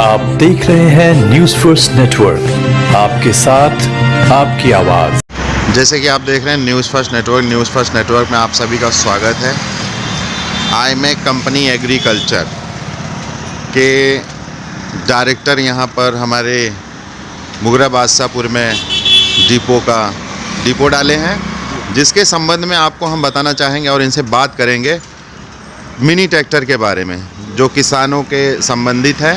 आप देख रहे हैं न्यूज फर्स्ट नेटवर्क, आपके साथ आपकी आवाज। जैसे कि आप देख रहे हैं न्यूज़ फर्स्ट नेटवर्क में आप सभी का स्वागत है। IMEC कंपनी एग्रीकल्चर के डायरेक्टर यहाँ पर हमारे मुगरा बादशाहपुर में डिपो डाले हैं, जिसके संबंध में आपको हम बताना चाहेंगे और इनसे बात करेंगे मिनी ट्रैक्टर के बारे में, जो किसानों के संबंधित है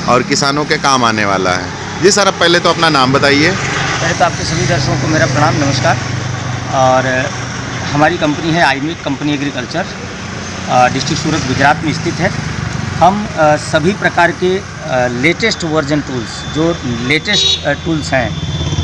और किसानों के काम आने वाला है। जी सर, अब पहले तो अपना नाम बताइए। पहले तो आपके सभी दर्शकों को मेरा प्रणाम, नमस्कार। और हमारी कंपनी है IMEC company agriculture, district Surat Gujarat में स्थित है। हम सभी प्रकार के लेटेस्ट वर्जन टूल्स, जो लेटेस्ट टूल्स हैं,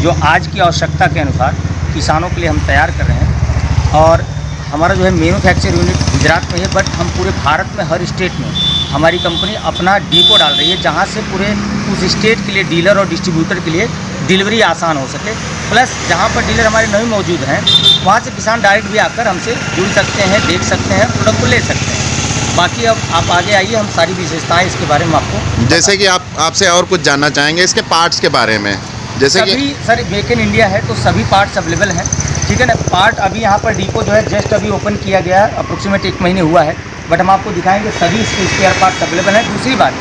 जो आज की आवश्यकता के अनुसार किसानों के लिए हम तैयार कर रहे हैं। और हमारा जो है मैन्युफैक्चर यूनिट गुजरात में है, बट हम पूरे भारत में हर स्टेट में हमारी कंपनी अपना डिपो डाल रही है, जहां से पूरे उस स्टेट के लिए डीलर और डिस्ट्रीब्यूटर के लिए डिलीवरी आसान हो सके। प्लस जहां पर डीलर हमारे नहीं मौजूद हैं, वहां से किसान डायरेक्ट भी आकर हमसे जुड़ सकते हैं, देख सकते हैं, प्रोडक्ट को ले सकते हैं। बाकी अब आप आगे आइए, हम सारी विशेषताएँ इसके बारे में आपको, जैसे कि आपसे और कुछ जानना चाहेंगे इसके पार्ट्स के बारे में। जैसे सभी कि सर मेक इन इंडिया है, तो सभी पार्ट्स अवेलेबल हैं, ठीक है ना। पार्ट अभी यहाँ पर डिपो जो है जस्ट अभी ओपन किया गया है, अप्रोक्सीमेट 1 महीने हुआ है, बट हम आपको दिखाएंगे सभी इसके स्पेयर पार्ट्स अवेलेबल हैं। दूसरी बात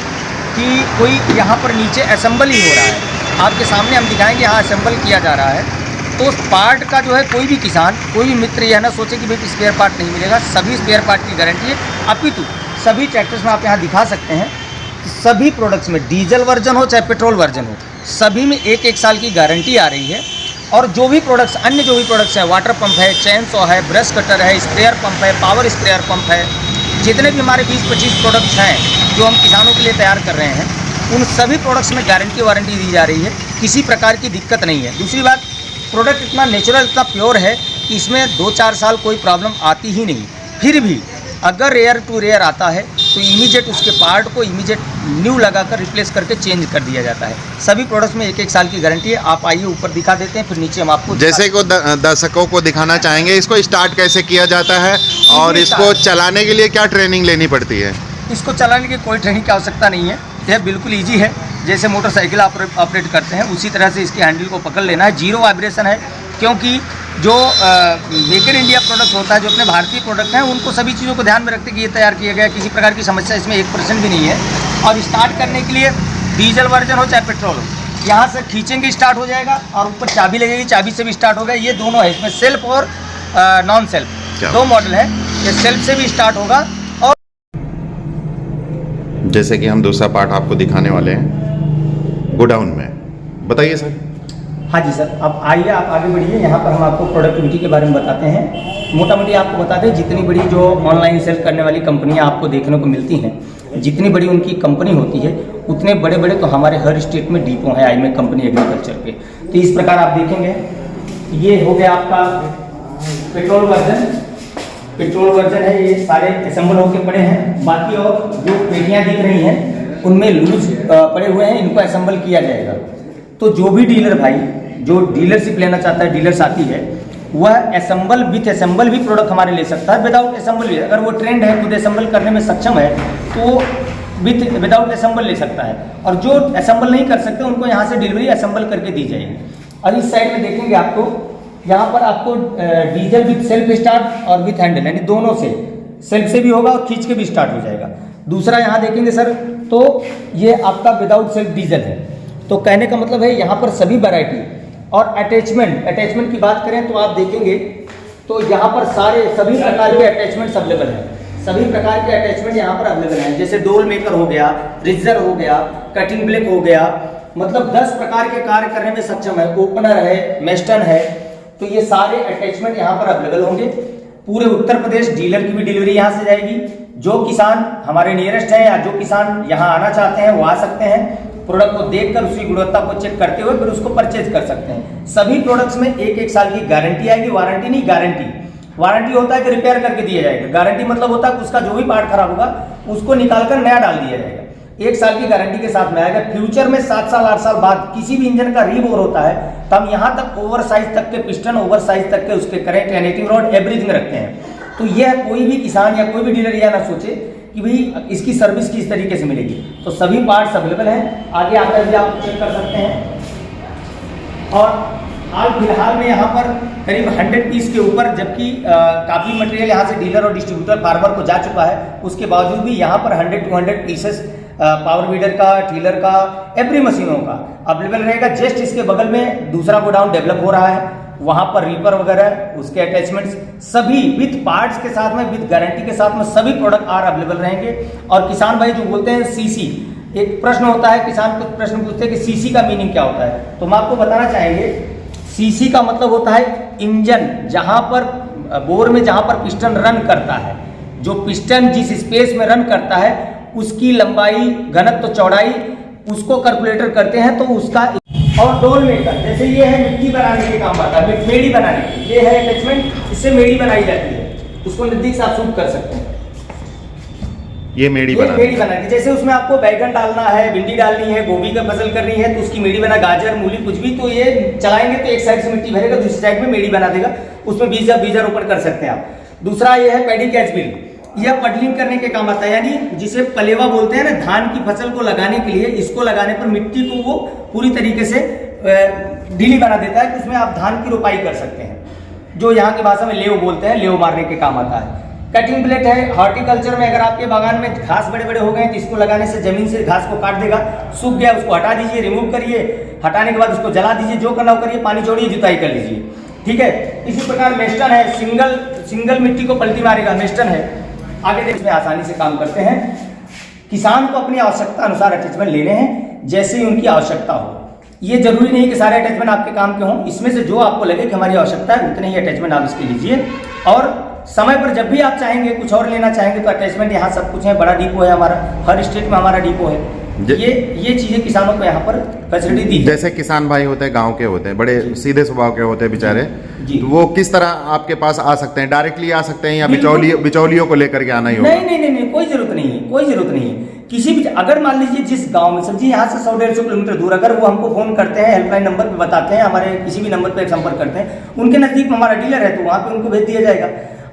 कि कोई यहाँ पर नीचे असेंबल ही हो रहा है, आपके सामने हम दिखाएंगे, यहाँ असेंबल किया जा रहा है। तो उस पार्ट का जो है कोई भी किसान, कोई भी मित्र यह ना सोचे कि भाई स्पेयर पार्ट नहीं मिलेगा, सभी स्पेयर पार्ट की गारंटी है। अपितु सभी ट्रैक्टर्स में आप यहाँ दिखा सकते हैं कि सभी प्रोडक्ट्स में, डीजल वर्जन हो चाहे पेट्रोल वर्जन हो, सभी में 1-1 साल की गारंटी आ रही है। और जो भी प्रोडक्ट्स, अन्य जो भी प्रोडक्ट्स हैं, वाटर पंप है, चैन सॉ है, ब्रश कटर है, स्प्रेयर पंप है, पावर स्प्रेयर पंप है, जितने भी हमारे 20-25 प्रोडक्ट्स हैं जो हम किसानों के लिए तैयार कर रहे हैं, उन सभी प्रोडक्ट्स में गारंटी वारंटी दी जा रही है, किसी प्रकार की दिक्कत नहीं है। दूसरी बात, प्रोडक्ट इतना नेचुरल, इतना प्योर है कि इसमें 2-4 साल कोई प्रॉब्लम आती ही नहीं। फिर भी अगर रेयर टू रेयर आता है तो इमीडिएट उसके पार्ट को इमीडिएट न्यू लगाकर रिप्लेस करके चेंज कर दिया जाता है। सभी प्रोडक्ट्स में 1-1 साल की गारंटी है। आप आइए, ऊपर दिखा देते हैं, फिर नीचे हम आपको जैसे को दर्शकों को दिखाना चाहेंगे इसको स्टार्ट कैसे किया जाता है और इसको चलाने के लिए क्या ट्रेनिंग लेनी पड़ती है। इसको चलाने की कोई ट्रेनिंग की आवश्यकता नहीं है, यह बिल्कुल ईजी है। जैसे मोटरसाइकिल ऑपरेट करते हैं उसी तरह से इसके हैंडल को पकड़ लेना है। जीरो वाइब्रेशन है, क्योंकि जो मेक इन इंडिया प्रोडक्ट होता है, जो अपने भारतीय प्रोडक्ट हैं, उनको सभी चीज़ों को ध्यान में रखते कि ये तैयार किया गया, किसी प्रकार की समस्या इसमें 1% भी नहीं है। और स्टार्ट करने के लिए डीजल वर्जन हो चाहे पेट्रोल हो, यहाँ से खींचेंगे स्टार्ट हो जाएगा, और ऊपर चाबी लगेगी, चाबी से भी स्टार्ट होगा। ये दोनों है, इसमें सेल्फ और नॉन सेल्फ 2 मॉडल है। ये सेल्फ से भी स्टार्ट होगा। और जैसे कि हम दूसरा पार्ट आपको दिखाने वाले हैं गोडाउन में, बताइए सर। हाँ जी सर, अब आइए, आप आगे बढ़िए। यहाँ पर हम आपको प्रोडक्टिविटी के बारे में बताते हैं। मोटा मोटी आपको बता दें, जितनी बड़ी जो ऑनलाइन सेल करने वाली कंपनियाँ आपको देखने को मिलती हैं, जितनी बड़ी उनकी कंपनी होती है, उतने बड़े बड़े तो हमारे हर स्टेट में डिपो हैं IMEC कंपनी एग्रीकल्चर के। तो इस प्रकार आप देखेंगे, ये हो गया आपका पेट्रोल वर्जन है, ये सारे असेंबल होकर पड़े हैं। बाकी और जो पेटियाँ दिख रही हैं उनमें लूज पड़े हुए हैं, इनको असेंबल किया जाएगा। तो जो भी डीलर भाई जो डीलरशिप लेना चाहता है, डीलर्स आती है, वह असेंबल विथ असेंबल भी प्रोडक्ट हमारे ले सकता है, विदाउट असेंबल भी। अगर वो ट्रेंड है, खुद असेंबल करने में सक्षम है, तो विदाउट असेंबल ले सकता है। और जो असेंबल नहीं कर सकते, उनको यहाँ से डिलीवरी असेंबल करके दी जाएगी। और इस साइड में देखेंगे आपको, यहाँ पर आपको डीजल विथ सेल्फ स्टार्ट और विथ हैंडल, यानी दोनों से, सेल्फ से भी होगा और खींच के भी स्टार्ट हो जाएगा। दूसरा यहाँ देखेंगे सर, तो ये आपका विदाउट सेल्फ डीजल है। तो कहने का मतलब है यहाँ पर सभी वैरायटी। और अटैचमेंट की बात करें तो आप देखेंगे तो यहाँ पर सभी प्रकार के अटैचमेंट्स अवेलेबल हैं। सभी प्रकार के अटैचमेंट यहाँ पर अवेलेबल हैं, जैसे डोल मेकर हो गया, रिजर हो गया, कटिंग ब्लेक हो गया, मतलब 10 प्रकार के कार्य करने में सक्षम है। ओपनर है, मेस्टन है, तो ये सारे अटैचमेंट यहाँ पर अवेलेबल होंगे। पूरे उत्तर प्रदेश डीलर की भी डिलीवरी यहाँ से जाएगी। जो किसान हमारे नियरेस्ट हैं या जो किसान यहाँ आना चाहते हैं, वो आ सकते हैं। प्रोडक्ट को देखकर उसकी गुणवत्ता को चेक करते हुए फिर उसको परचेज कर सकते हैं। सभी प्रोडक्ट्स में 1-1 साल की गारंटी आएगी, वारंटी नहीं, गारंटी। वारंटी होता है कि रिपेयर करके दिया जाएगा, गारंटी मतलब होता है कि उसका जो भी पार्ट खराब होगा उसको निकालकर नया डाल दिया जाएगा। 1 साल की गारंटी के साथ में आएगा। फ्यूचर में 7 साल 8 साल बाद किसी भी इंजन का रीबोर होता है, तो हम यहाँ तक ओवर साइज तक के पिस्टन, ओवर साइज तक के उसके करेंट, एनेटिंग रॉड, एवरीथिंग रखते हैं। तो यह कोई भी किसान या कोई भी डीलर यह ना सोचे कि भाई इसकी सर्विस किस तरीके से मिलेगी। तो सभी पार्ट्स अवेलेबल हैं, आगे आकर भी आप चेक कर सकते हैं। और हाल फिलहाल में यहाँ पर करीब 100 पीस के ऊपर, जबकि काफ़ी मटेरियल यहाँ से डीलर और डिस्ट्रीब्यूटर फार्मर को जा चुका है, उसके बावजूद भी यहाँ पर 100 to 100 पीसेस पावर वीडर का, टीलर का, एवरी मशीनों का अवेलेबल रहेगा। जस्ट इसके बगल में दूसरा गोडाउन डेवलप हो रहा है, वहाँ पर रीपर वगैरह उसके अटैचमेंट्स सभी विथ पार्ट्स के साथ में, विथ गारंटी के साथ में सभी प्रोडक्ट आर अवेलेबल रहेंगे। और किसान भाई जो बोलते हैं सीसी, एक प्रश्न होता है, किसान कुछ प्रश्न पूछते हैं कि सीसी का मीनिंग क्या होता है, तो हम आपको बताना चाहेंगे सीसी का मतलब होता है इंजन, जहाँ पर बोर में जहाँ पर पिस्टन रन करता है, जो पिस्टन जिस स्पेस में रन करता है उसकी लंबाई, घनत्व, चौड़ाई उसको कैलकुलेटर करते हैं, तो उसका। और डोल मेकर, जैसे ये है मिट्टी बनाने के काम आता है, मेड़ी बनाने के, ये है अटैचमेंट, इससे मेड़ी बनाई जाती है, उसको नजदीक से आप शूट कर सकते हैं। ये मेड़ी बनानी, जैसे उसमें आपको बैगन डालना है, भिंडी डालनी है, गोभी का फसल करनी है, तो उसकी मेड़ी बना, गाजर, मूली कुछ भी, तो ये चलाएंगे तो एक साइड से मिट्टी भरेगा, दूसरी साइड में मेड़ी बना देगा, उसमें बीजा रोपण कर सकते हैं आप। दूसरा ये है पैडी कैच बिल, यह पडलिंग करने के काम आता है, यानी जिसे पलेवा बोलते हैं ना, धान की फसल को लगाने के लिए, इसको लगाने पर मिट्टी को वो पूरी तरीके से ढीली बना देता है, उसमें आप धान की रोपाई कर सकते हैं, जो यहाँ की भाषा में लेव बोलते हैं, लेव मारने के काम आता है। कटिंग प्लेट है, हॉर्टिकल्चर में अगर आपके बागान में घास बड़े बड़े हो गए तो इसको लगाने से जमीन से घास को काट देगा, सूख गया उसको हटा दीजिए, रिमूव करिए, हटाने के बाद उसको जला दीजिए, जो करना हो करिए, पानी छोड़िए, जुताई कर लीजिए, ठीक है। इसी प्रकार मेस्टन है, सिंगल मिट्टी को पलटी मारेगा, मेस्टन है। आगे देखिए, इसमें आसानी से काम करते हैं। किसान को अपनी आवश्यकता अनुसार अटैचमेंट लेने हैं, जैसे ही उनकी आवश्यकता हो। ये जरूरी नहीं कि सारे अटैचमेंट आपके काम के हों, इसमें से जो आपको लगे कि हमारी आवश्यकता है उतने ही अटैचमेंट आप इसके लीजिए। और समय पर जब भी आप चाहेंगे कुछ और लेना चाहेंगे तो अटैचमेंट यहाँ सब कुछ है, बड़ा डिपो है हमारा, हर स्टेट में हमारा डिपो है। ये चीजें किसानों को यहाँ पर फैसिलिटी दी। जैसे किसान भाई होते हैं, गांव के होते हैं, बड़े सीधे स्वभाव के होते हैं बेचारे, तो वो किस तरह आपके पास आ सकते हैं? डायरेक्टली आ सकते हैं या बिचौलियों को लेकर के आना ही होगा? नहीं, कोई जरूरत नहीं है, कोई जरूरत नहीं है। किसी भी, अगर मान लीजिए जिस गांव में सब्जी यहाँ से 100-150 किलोमीटर दूर, अगर वो हमको फोन करते हैं, हेल्पलाइन नंबर पे बताते हैं, हमारे किसी भी नंबर पे संपर्क करते हैं, उनके नजदीक में हमारा डीलर है तो वहाँ पे उनको भेज दिया जाएगा।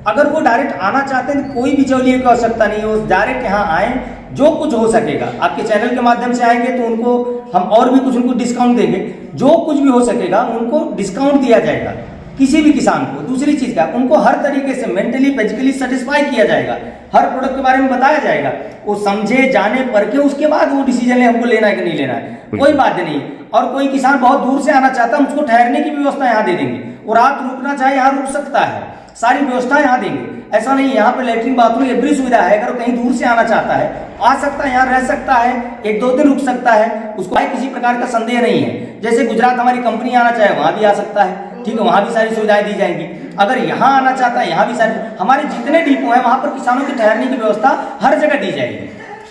अगर वो डायरेक्ट आना चाहते हैं तो कोई बिचौलिए की आवश्यकता नहीं है, वो डायरेक्ट यहाँ आए, जो कुछ हो सकेगा आपके चैनल के माध्यम से आएंगे तो उनको हम और भी कुछ उनको डिस्काउंट देंगे, जो कुछ भी हो सकेगा उनको डिस्काउंट दिया जाएगा। किसी भी किसान को, दूसरी चीज का, उनको हर तरीके से मेंटली फिजिकली सेटिस्फाई किया जाएगा, हर प्रोडक्ट के बारे में बताया जाएगा, वो समझे, जाने, परखे, उसके बाद वो डिसीजन ले हमको लेना है कि नहीं लेना है, कोई बात नहीं। और कोई किसान बहुत दूर से आना चाहता है, हम उसको ठहरने की व्यवस्था यहाँ दे देंगे, वो रात रुकना चाहे यहाँ रुक सकता है, सारी व्यवस्था यहाँ देंगे। ऐसा नहीं, यहाँ पे लेटरिन, बाथरूम, एवरी सुविधा है। अगर कहीं दूर से आना चाहता है, आ सकता है, यहाँ रह सकता है, 1-2 दिन रुक सकता है, उसको किसी प्रकार का संदेह नहीं है। जैसे गुजरात हमारी कंपनी आना चाहे वहाँ भी आ सकता है, ठीक है, वहाँ भी सारी सुविधाएं दी जाएंगी। अगर यहाँ आना चाहता है, यहाँ भी सारी, हमारे जितने डिपो हैं वहाँ पर किसानों की ठहरने की व्यवस्था हर जगह दी जाएगी,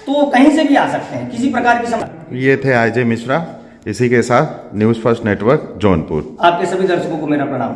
तो कहीं से भी आ सकते हैं, किसी प्रकार की समस्या। ये थे अजय मिश्रा, इसी के साथ न्यूज़ फर्स्ट नेटवर्क जौनपुर। आपके सभी दर्शकों को मेरा प्रणाम।